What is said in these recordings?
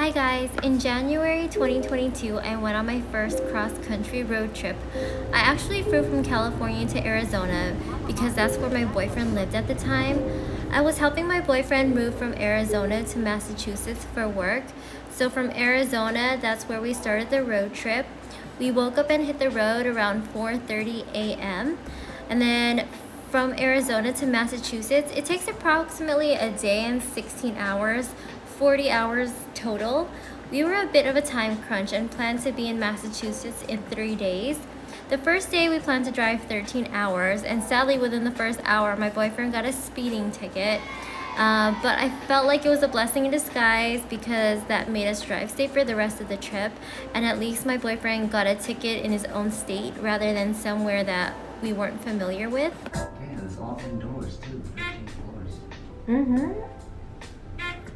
Hi guys, in January 2022, I went on my first cross-country road trip. I actually flew from California to Arizona because that's where my boyfriend lived at the time. I was helping my boyfriend move from Arizona to Massachusetts for work. So from Arizona, that's where we started the road trip. We woke up and hit the road around 4:30 a.m. And then from Arizona to Massachusetts, it takes approximately a day and 16 hours. 40 hours total. We were a bit of a time crunch and planned to be in Massachusetts in 3 days. The first day we planned to drive 13 hours, and sadly within the first hour my boyfriend got a speeding ticket. But I felt like it was a blessing in disguise because that made us drive safer the rest of the trip, and at least my boyfriend got a ticket in his own state rather than somewhere that we weren't familiar with. Yeah, it's all indoors too, 13 floors.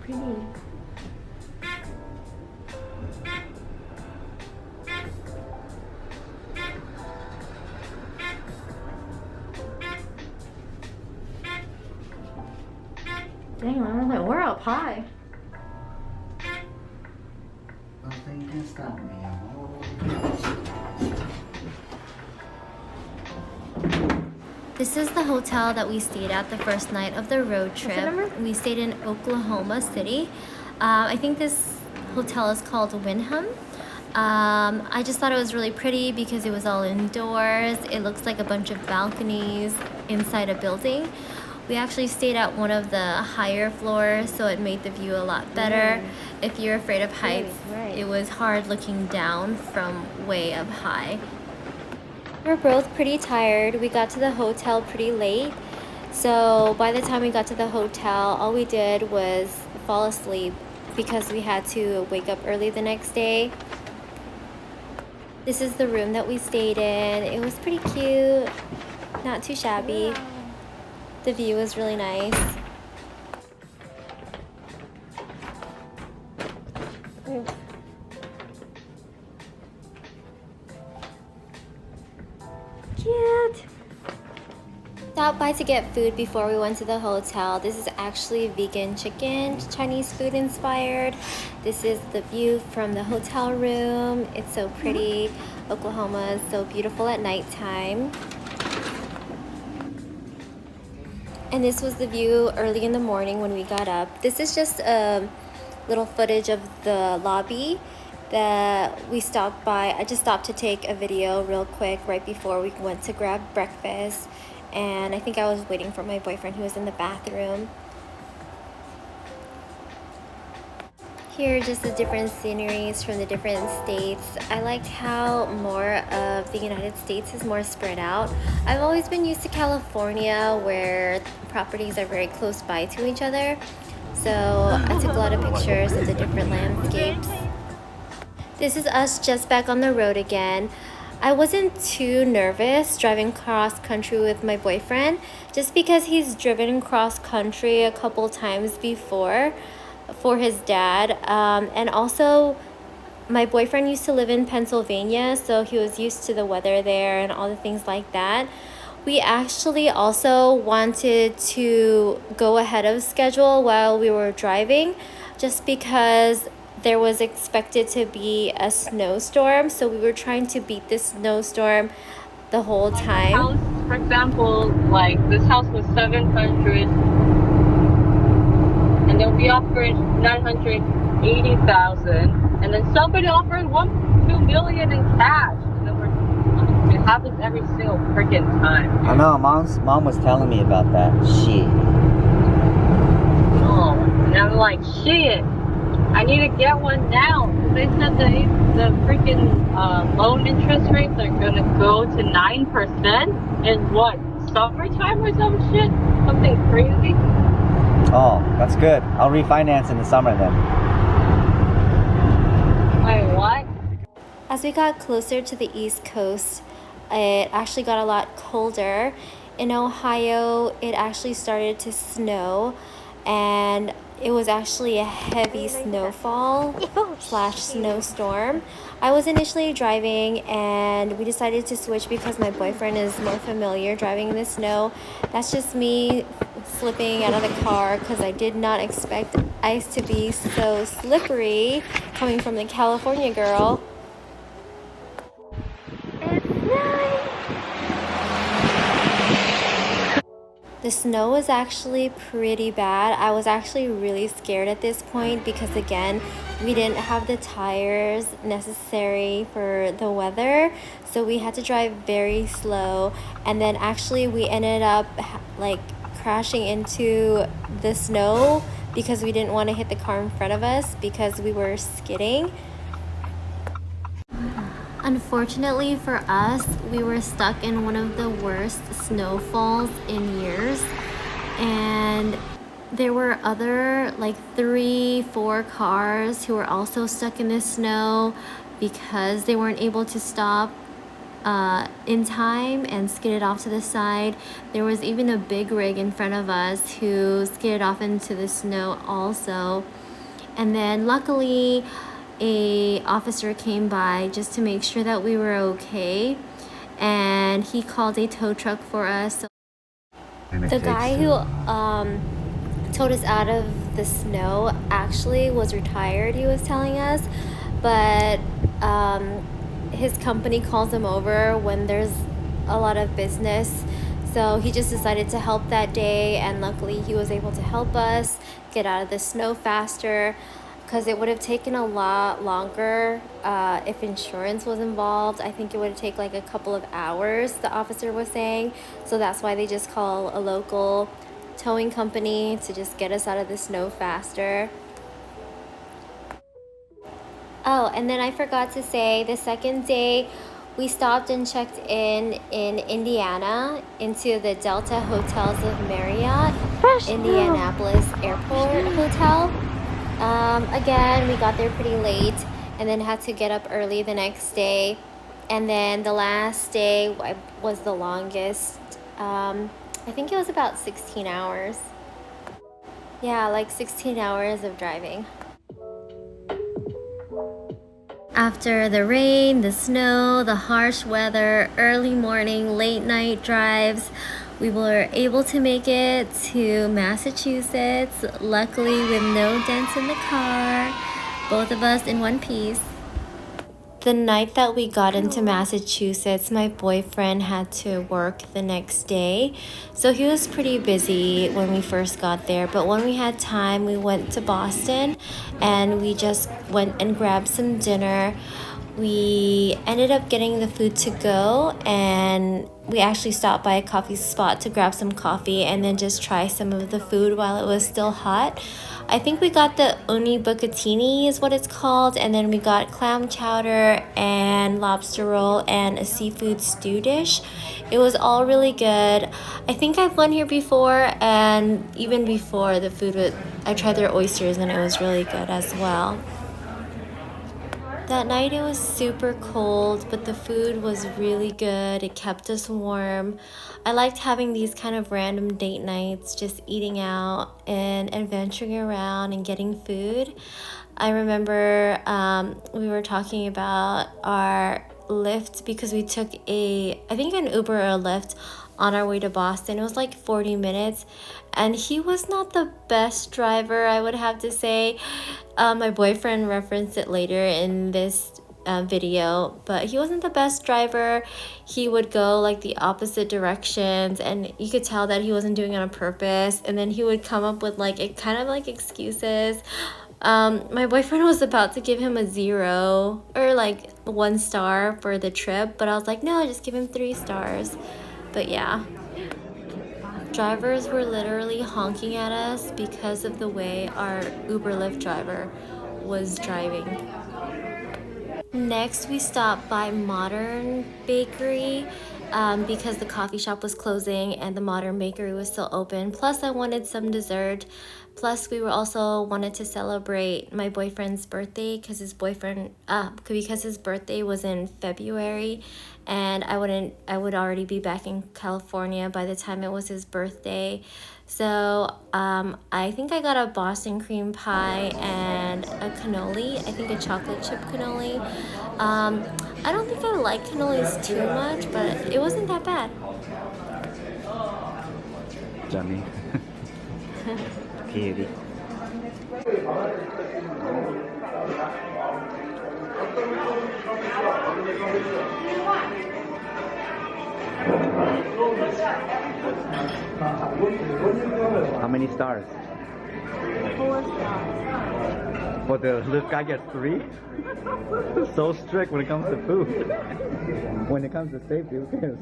Pretty. Dang, I was like, we're up high. Nothing can stop me. This is the hotel that we stayed at the first night of the road trip. We stayed in Oklahoma City. I think this hotel is called 𝘓𝘓𝘠. I just thought it was really pretty because it was all indoors. It looks like a bunch of balconies inside a building. We actually stayed at one of the higher floors, so it made the view a lot better. If you're afraid of heights, it was hard looking down from way up high. We're both pretty tired. We got to the hotel pretty late. So by the time we got to the hotel, all we did was fall asleep because we had to wake up early the next day. This is the room that we stayed in. It was pretty cute, not too shabby. The view was really nice. Cute. Stopped by to get food before we went to the hotel. This is actually vegan chicken, Chinese food inspired. This is the view from the hotel room. It's so pretty. Oklahoma is so beautiful at nighttime. And this was the view early in the morning when we got up. This is just a little footage of the lobby that we stopped by. I just stopped to take a video real quick right before we went to grab breakfast. And I think I was waiting for my boyfriend who was in the bathroom. Here are just the different sceneries from the different states. I liked how more of the United States is more spread out. I've always been used to California where properties are very close by to each other. So I took a lot of pictures of the different landscapes. This is us just back on the road again. I wasn't too nervous driving cross country with my boyfriend just because he's driven cross country a couple times before for his dad, and also my boyfriend used to live in Pennsylvania, so he was used to the weather there and all the things like that. We actually also wanted to go ahead of schedule while we were driving just because there was expected to be a snowstorm, so we were trying to beat this snowstorm the whole time. House, for example, like this house was 700, and then we offered 980,000, and then somebody offered 2 million in cash. And then it happens every single freaking time. I know, mom was telling me about that. Shit. Oh, and I'm like, shit. I need to get one now. They said the freaking loan interest rates are gonna go to 9% in what, summertime or some shit? Something crazy. Oh, that's good. I'll refinance in the summer then. Wait, what? As we got closer to the East Coast, it actually got a lot colder. In Ohio, it actually started to snow, and it was actually a heavy snowfall / snowstorm. I was initially driving and we decided to switch because my boyfriend is more familiar driving in the snow. That's just me slipping out of the car because I did not expect ice to be so slippery coming from the California girl. It's snowing! The snow was actually pretty bad. I was actually really scared at this point because, again, we didn't have the tires necessary for the weather, so we had to drive very slow. And then actually we ended up like crashing into the snow because we didn't want to hit the car in front of us because we were skidding. Unfortunately for us, we were stuck in one of the worst snowfalls in years, and there were other like 3-4 cars who were also stuck in the snow because they weren't able to stop in time and skidded off to the side. There was even a big rig in front of us who skidded off into the snow also. And then luckily a officer came by just to make sure that we were okay, and he called a tow truck for us. The guy who towed us out of the snow actually was retired, he was telling us, but his company calls him over when there's a lot of business, so he just decided to help that day, and luckily he was able to help us get out of the snow faster, because it would have taken a lot longer if insurance was involved. I think it would take like a couple of hours, the officer was saying. So that's why they just call a local towing company to just get us out of the snow faster. Oh, and then I forgot to say, the second day we stopped and checked in Indiana into the Delta Hotels of Marriott, Indianapolis Airport Hotel. Again, we got there pretty late and then had to get up early the next day. And then the last day was the longest. I think it was about 16 hours. Yeah, like 16 hours of driving. After the rain, the snow, the harsh weather, early morning, late night drives, we were able to make it to Massachusetts, luckily with no dents in the car, both of us in one piece. The night that we got into Massachusetts, my boyfriend had to work the next day, so he was pretty busy when we first got there. But when we had time, we went to Boston and we just went and grabbed some dinner. We ended up getting the food to go, and we actually stopped by a coffee spot to grab some coffee and then just try some of the food while it was still hot. I think we got the 𝘔𝘠𝘯𝘦 is what it's called, and then we got clam chowder and lobster roll and a seafood stew dish. It was all really good. I think I've gone here before, and even before, the food I tried their oysters and it was really good as well. That night it was super cold, but the food was really good. It kept us warm. I liked having these kind of random date nights, just eating out and adventuring around and getting food. I remember we were talking about our Lyft because we took I think an Uber or a Lyft on our way to Boston. It was like 40 minutes, and he was not the best driver, I would have to say. My boyfriend referenced it later in this video, but he wasn't the best driver. He would go like the opposite directions, and you could tell that he wasn't doing it on purpose, and then he would come up with like excuses. My boyfriend was about to give him a 0 or like 1 star for the trip, but I was like, no, just give him 3 stars. But yeah, drivers were literally honking at us because of the way our Uber Lyft driver was driving. Next, we stopped by Modern Bakery because the coffee shop was closing and the Modern Bakery was still open. Plus, I wanted some dessert. Plus, we were also wanted to celebrate my boyfriend's birthday because his birthday was in February, and I would already be back in California by the time it was his birthday. So I think I got a Boston cream pie and a cannoli. I think a chocolate chip cannoli. I don't think I like cannolis too much, but it wasn't that bad. Dummy. Cutie. How many stars? 4 stars. Well, this guy gets 3? So strict when it comes to food. When it comes to safety, who cares?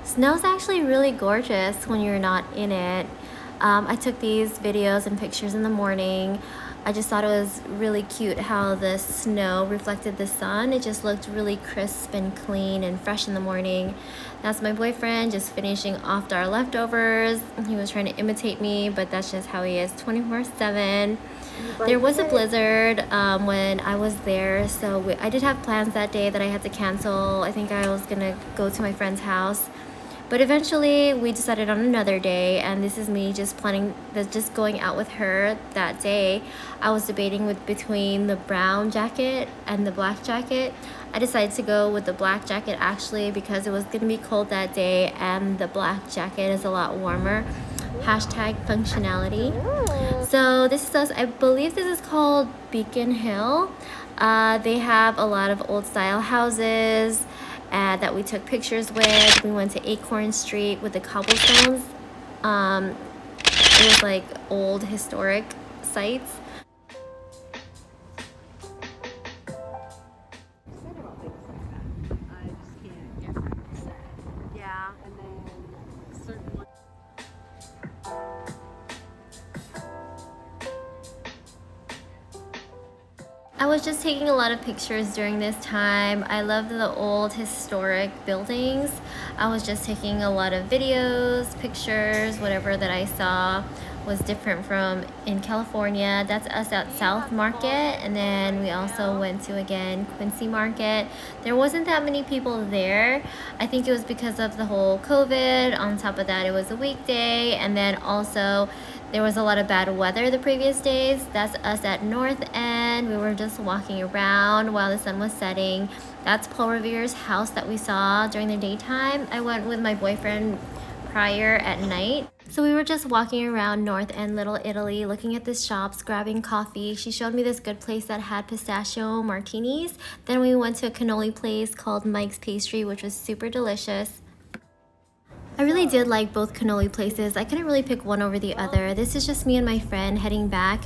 Snow's actually really gorgeous when you're not in it. I took these videos and pictures in the morning. I just thought it was really cute how the snow reflected the sun. It just looked really crisp and clean and fresh in the morning. That's my boyfriend just finishing off our leftovers. He was trying to imitate me, but that's just how he is 24/7. There was a blizzard when I was there, so I did have plans that day that I had to cancel. I think I was gonna go to my friend's house. But eventually we decided on another day, and this is me just planning, just going out with her that day. I was debating between the brown jacket and the black jacket. I decided to go with the black jacket actually because it was going to be cold that day, and the black jacket is a lot warmer. Hashtag functionality. So this is us. I believe this is called Beacon Hill. They have a lot of old style houses that we took pictures with. We went to Acorn Street with the cobblestones. It was like old historic sites. Yeah. And then certain ones. I was just taking a lot of pictures during this time. I love the old historic buildings. I was just taking a lot of videos, pictures, whatever that I saw was different from in California. That's us at South Market, and then we also went to, again, Quincy Market. There wasn't that many people there. I think it was because of the whole COVID. On top of that, it was a weekday, and then also there was a lot of bad weather the previous days. That's us at North End. We were just walking around while the sun was setting. That's Paul Revere's house that we saw during the daytime. I went with my boyfriend prior at night. So we were just walking around North End, Little Italy, looking at the shops, grabbing coffee. She showed me this good place that had pistachio martinis. Then we went to a cannoli place called Mike's Pastry, which was super delicious. I really did like both cannoli places. I couldn't really pick one over the other. This is just me and my friend heading back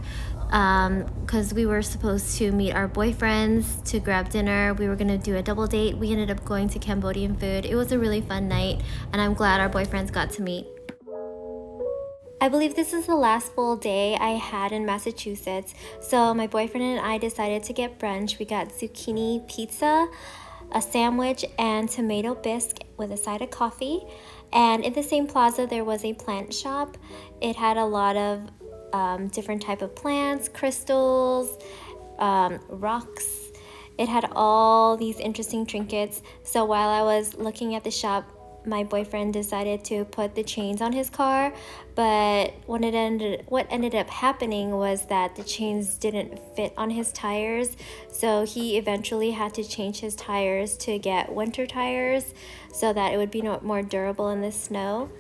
because we were supposed to meet our boyfriends to grab dinner. We were gonna do a double date. We ended up going to Cambodian food. It was a really fun night, and I'm glad our boyfriends got to meet. I believe this is the last full day I had in Massachusetts. So my boyfriend and I decided to get brunch. We got zucchini pizza, a sandwich, and tomato bisque with a side of coffee. And in the same plaza there was a plant shop. It had a lot of different type of plants, crystals, rocks. It had all these interesting trinkets. So while I was looking at the shop, my boyfriend decided to put the chains on his car, but what ended up happening was that the chains didn't fit on his tires, so he eventually had to change his tires to get winter tires so that it would be more durable in the snow.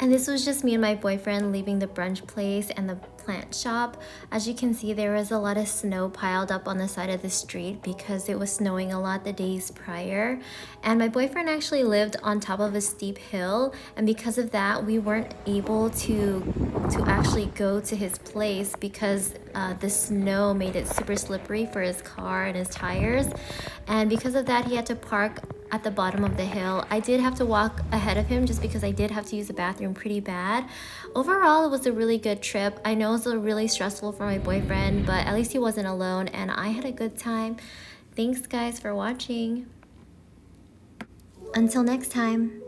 And this was just me and my boyfriend leaving the brunch place and the plant shop. As you can see, there was a lot of snow piled up on the side of the street because it was snowing a lot the days prior. And my boyfriend actually lived on top of a steep hill, and because of that, we weren't able to actually go to his place because the snow made it super slippery for his car and his tires. And because of that, he had to park at the bottom of the hill. I did have to walk ahead of him just because I did have to use the bathroom pretty bad. Overall, it was a really good trip. I know it was really stressful for my boyfriend, but at least he wasn't alone and I had a good time. Thanks guys for watching. Until next time.